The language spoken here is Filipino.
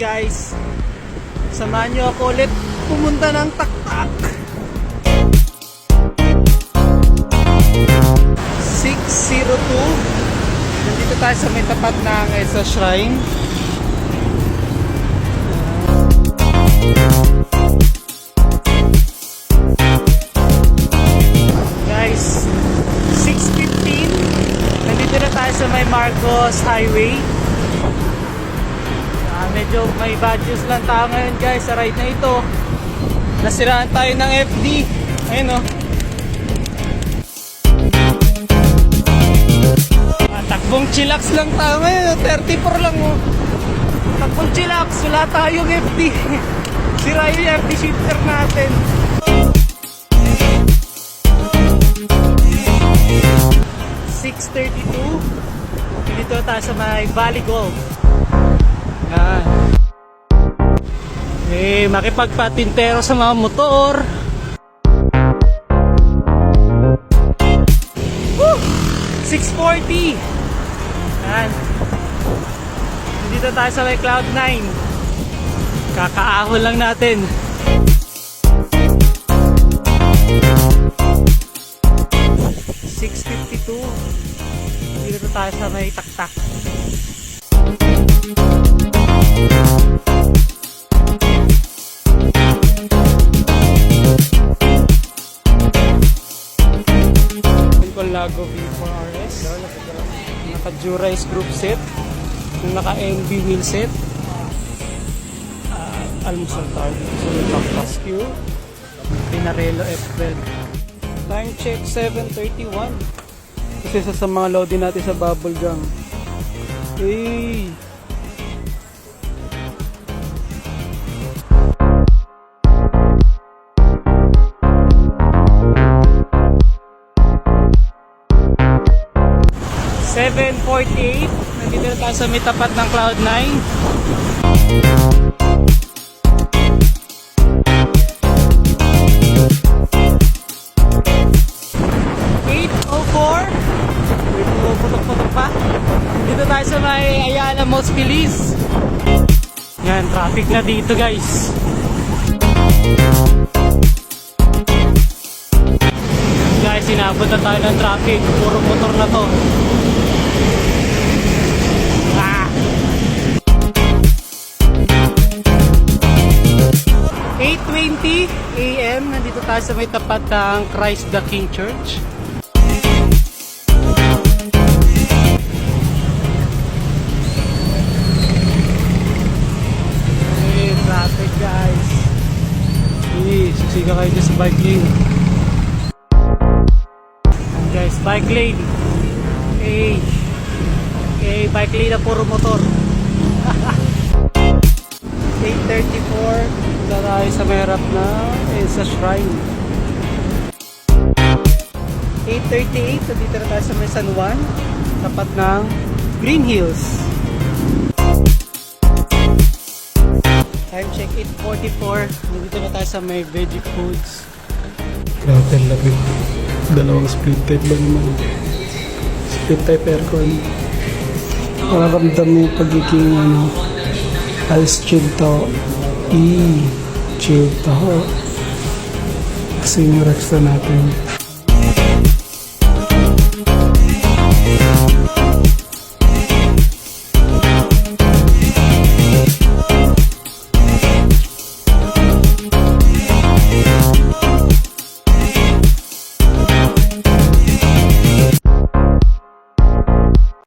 guys. Samahan nyo ako ulit pumunta ng Taktak. 602. Nandito tayo sa may tapat ng EDSA Shrine. Guys, 6:15. Nandito na tayo sa may Marcos Highway. Medyo may badges lang tayo ngayon guys sa ride na ito. Nasiraan tayo ng FD. Ayun o. Takbong chillax lang tayo ngayon. 34 lang o. Takbong chillax. Wala tayong FD. Sira yung FD shifter natin. Dito tayo sa may Valley Golf. Yan. Makipagpatintero sa mga motor. Woo! 640. Yan. Dito tayo sa may Cloud9. Kakaahon lang natin. Dito tayo sa may Taktak. Lago V4RS, naka Dura-Ace group set, naka NB wheel set, almusal tayo sa Pascu, Pinarello F12. Time check 7:31. Kasi sa mga loading natin sa bubble gum. Hey! Nandito na tayo sa may tapat ng Cloud9. 8:04. Putok-putok pa. Dito tayo sa may Ayala Most Feliz. Yan, traffic na dito guys. Guys, sinabot na tayo ng traffic. Puro motor na to. 8:20 AM, nandito tayo sa may tapat ng Christ the King Church. Hey, traffic guys. Hey, susiga kayo dyan sa bike lane. Guys, bike lane. Hey, bike lane na puro motor. 8:34. Tayo sa may harap na EDSA Shrine. 8:38, dito na tayo sa may San Juan, tapat ng Green Hills. Time check 8:44. Dito na tayo sa may Veggie Foods. Grabe labig. Dalawang split type ba naman? Split type aircon. Mararamdam mo yung pagiging ice chill to. Chill to. Kasi yung Rexta natin.